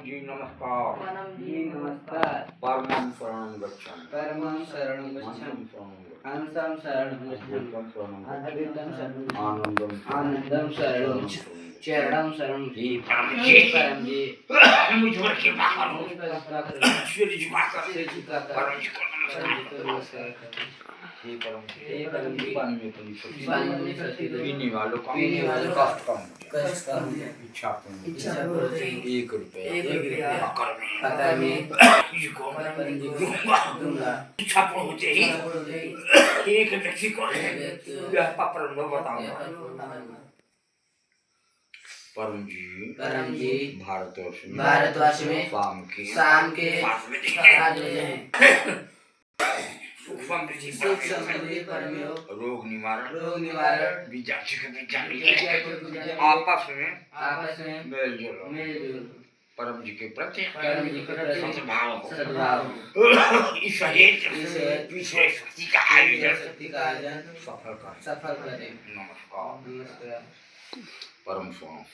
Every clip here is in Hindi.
जी नमस्कार। परम जी नमस्कार। परमं शरणं गच्छामि। परमं शरणं गच्छामि। अंशं शरणं गच्छामि। अद्वैतं शरणं गच्छामि। आनंदं शरणं गच्छामि। चरणं शरणं हे परम जी मुझ पर कृपा करो। सिर झुकाकर परम जी को नमस्कार। हे परम जी पानी अपनी शक्ति पीने वालों का कष्ट कम हो जाए। इच्छा पूर्ण 1 रुपया पकड़ में को दूंगा। इच्छा पूर्ण होते ही एक व्यक्ति को यह पत्र बताऊंगा। परम जी भारतवर्ष में शाम के 5 बजे हैं। सुख समृद्धि परमयोग रोग निवारण विद्यार्थी आपस में मेल जोल परम जी के प्रति सद्भाव इस विशेष शक्ति का आयोजन सफल करें। नमस्कार। परम स्वामी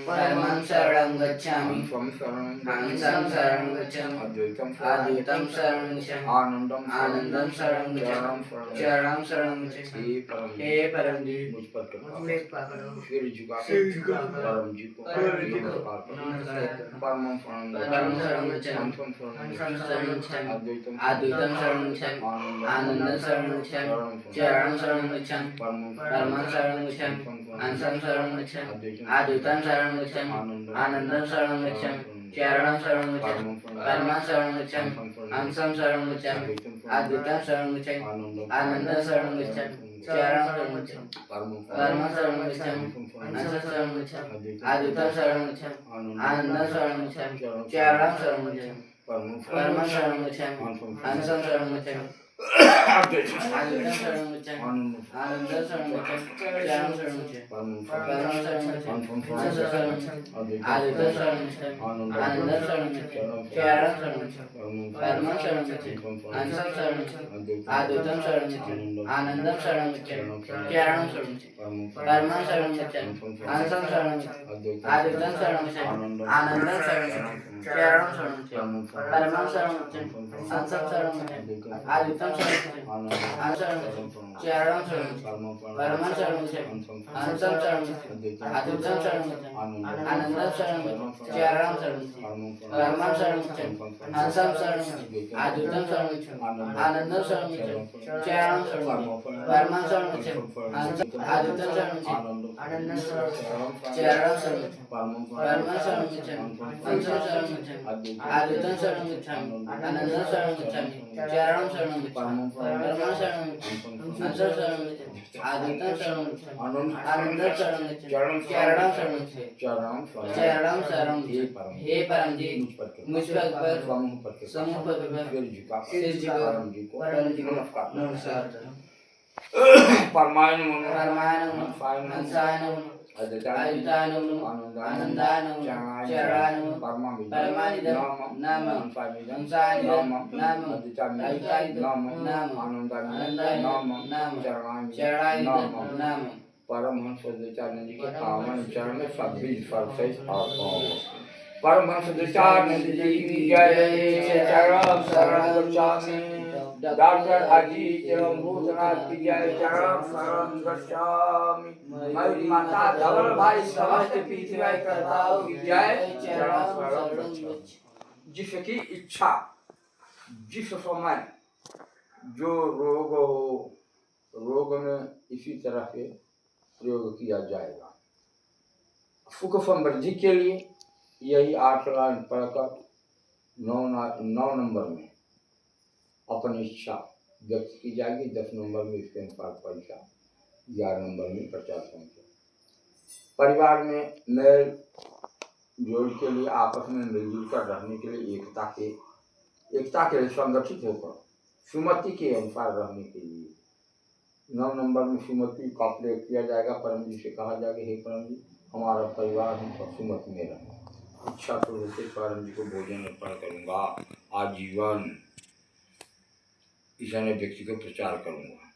परमं शरणं गच्छामि। परमं शरणं गच्छामि। अंशं शरणं गच्छामि। अद्वैतं शरणं गच्छामि। आनंदं शरणं गच्छामि। चरणं शरणं गच्छामि। हे परम जी मुझ पर कृपा करो। सिर झुकाकर परम जी को नमस्कार करो। परमं शरणं गच्छामि। अंशं शरणं गच्छामि। अद्वैतं शरणं गच्छामि। आनंदं शरणं गच्छामि। चरणं शरणं गच्छामि। परमं शरणं गच्छामि। अंशं शरणं गच्छामि। अद्वैतं शरणं गच्छामि। आनंदं शरणं गच्छामि। चरणं शरणं गच्छामि। परमं शरणं गच्छामि। अंशं शरणं गच्छामि। अद्वैतं शरणं गच्छामि। आनंदं शरणं गच्छामि। चरणं शरणं गच्छामि। परमं शरणं गच्छामि। अंशं शरणं गच्छामि। अद्वैतं शरणं गच्छामि। आनंदं शरणं गच्छामि। चरणं शरणं गच्छामि। परमं शरणं गच्छामि। अंशं शरणं गच्छामि। अद्वैतं शरणं गच्छामि। आनंदं शरणं गच्छामि। चरणं शरणं गच्छामि। परमं शरणं गच्छामि। अंशं शरणं गच्छामि। अद्वैतं शरणं गच्छामि। आनंदं शरणं गच्छामि। चरणं शरणं गच्छामि। परमं शरणं गच्छामि। अंशं शरणं गच्छामि। अद्वैतं शरणं गच्छामि। आनंदं शरणं गच्छामि। चरणं शरणं गच्छामि। परमं शरणं गच्छामि। अंशं शरणं गच्छामि। अद्वैतं शरणं गच्छामि। आनंदं शरणं गच्छामि। चरणं शरणं गच्छामि। परमं शरणं गच्छामि। अंशं शरणं गच्छामि। अद्वैतं शरणं गच्छामि। चरणं शरणं परमं शरणं गच्छामि अंशं शरणं गच्छामि अद्वैतं शरणं गच्छामि आनन्दं शरणं गच्छामि चरणं शरणं परमं शरणं गच्छामि अंशं शरणं गच्छामि अद्वैतं शरणं गच्छामि आनन्दं शरणं गच्छामि चरणं शरणं परमं शरणं गच्छामि अद्वैतं शरणं गच्छामि आनन्दं शरणं चरणं शरणं परमं शरणं गच्छामि अंशं शरणं गच्छामि अद्वैतं शरणं गच्छामि आनन्दं शरणं गच्छामि चरणं शरणं परमं शरणं अंशं शरणं गच्छामि अद्वैतं शरणं गच्छामि आनन्दं शरणं गच्छामि चरणं शरणं हे परम जी मुझ पर समूह पर सिर झुका परम जी को नमस्कार परमाय नमः परमाय नमः हंसाय नमः अद्वैताय नमः आनंदाय नमः चरणाय नमः परमानिधं नमः हंसाय नमः अद्वैताय नमः आनंदाय नमः चरणाय नमः परमहंस सदाचार्य जी के पावन चरण में सभी फरसे अर्पण। परमहंस सदाचार्य जी की जय। चरण शरण गच्छामि। डॉक्टर अजीत एवं भूतनाथ की जय। चरण शरण गच्छामि। मेरी माता धवल भाई समस्त पृथ्वी करताओं की जय। चरण शरण गच्छामि। जिसकी इच्छा जिस समय जो रोग हो, रोग में इसी तरह से प्रयोग किया जाएगा। सुख समृद्धि के लिए यही 8 लाइन पढ़कर 9 नंबर में अपनी इच्छा व्यक्त की जाएगी। 10 नंबर में इसके अनुसार पैसा, 11 नंबर में 50 पैसा। परिवार में मेल जोड़ के लिए, आपस में मिलजुल कर रहने के लिए, एकता के लिए संगठित होकर सुमति के अनुसार रहने के लिए 9 नंबर में सुमति का प्रयोग किया जाएगा। परम जी से कहा जाएगा, हे परम जी हमारा परिवार हम सब सुमति में रहें। इच्छा तो होते परम जी को भोजन अर्पण करूँगा आजीवन। ईशान्य व्यक्ति को प्रचार करूँगा।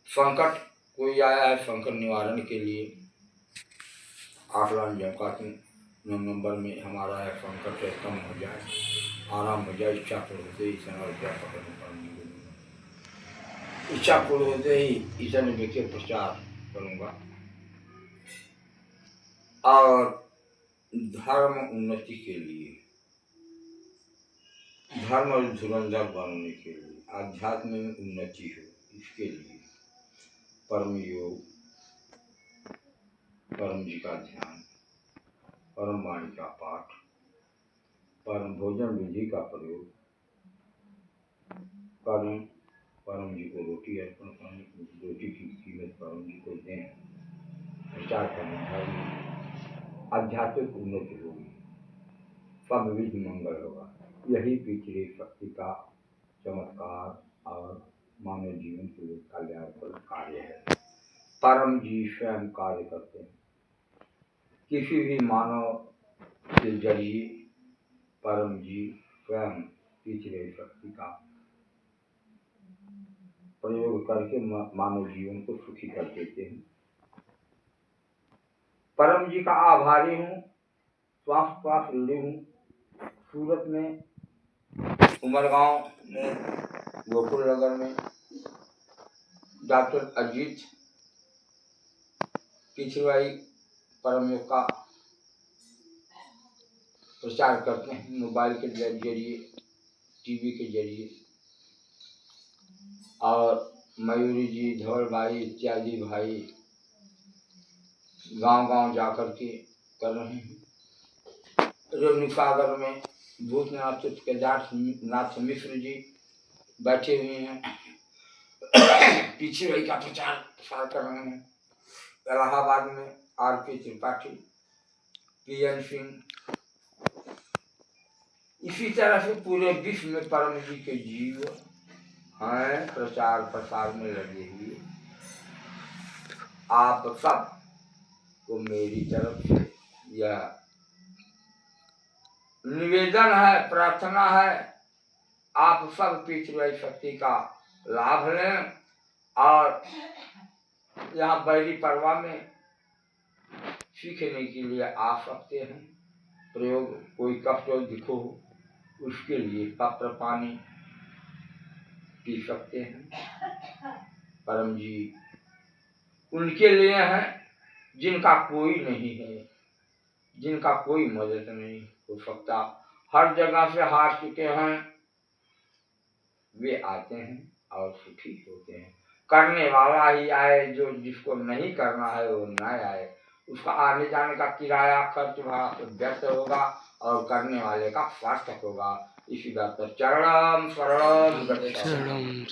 संकट कोई आया है, संकट निवारण के लिए 8 लाइन जमकाती 9 नंबर में हमारा है संकट से कम हो जाए, आराम हो जाए। इच्छा तो होते ही इच्छा पूर्ण होते ही ईशान्य व्यक्ति प्रचार करूँगा। और धर्म उन्नति के लिए, धर्म और धुरंधर बनने के लिए, आध्यात्म में उन्नति हो, इसके लिए परम योग, परम जी का ध्यान, परम वाणी का पाठ, परम भोजन विधि का प्रयोग, परम जी को रोटी अर्पण करने, रोटी की कीमत परम जी को दें, प्रचार करना, धर्म आध्यात्मिक उन्नति होगी, सब विध मंगल होगा। यही पिछले शक्ति का चमत्कार और मानव जीवन के लिए कल्याणप्रद कार्य है। परम जी स्वयं कार्य करते हैं। किसी भी मानव के जरिए परम जी स्वयं पिछले शक्ति का प्रयोग करके मानव जीवन को सुखी कर देते हैं। परम जी का आभारी हूँ। श्वास ले हूँ। सूरत में, उमरगांव में, गोकुल नगर में डॉक्टर अजीत पिछवाई परम योग का प्रचार करते हैं, मोबाइल के जरिए, टीवी के जरिए। और मयूरी जी, धवल भाई इत्यादि भाई गांव-गांव जाकर के कर रहे हैं। रेवनी सागर में भूतनाथ केदारनाथ मिश्र जी बैठे हुए हैं, पीछे वही का प्रचार कर रहे हैं। इलाहाबाद में आर.के. त्रिपाठी, पी.एन. सिंह, इसी तरह से पूरे विश्व में परम जी के जीव हैं, प्रचार प्रसार में लगे हुए। आप सब को मेरी तरफ से यह निवेदन है, प्रार्थना है, आप सब पिछवाई शक्ति का लाभ लें। और यहाँ बैरी परवा में सीखने के लिए आ सकते हैं। प्रयोग कोई कष्ट दिखो उसके लिए पत्र पानी पी सकते हैं। परम जी उनके लिए हैं जिनका कोई नहीं है, जिनका कोई मदद नहीं हो सकता, हर जगह से हार चुके हैं, वे आते हैं और सुखी होते हैं। करने वाला ही आए, जो जिसको नहीं करना है वो ना आए, उसका आने जाने का किराया खर्च भाड़ा तो व्यर्थ होगा और करने वाले का स्वास्थ्य होगा। इसी बात पर चरणम शरणम गच्छामि।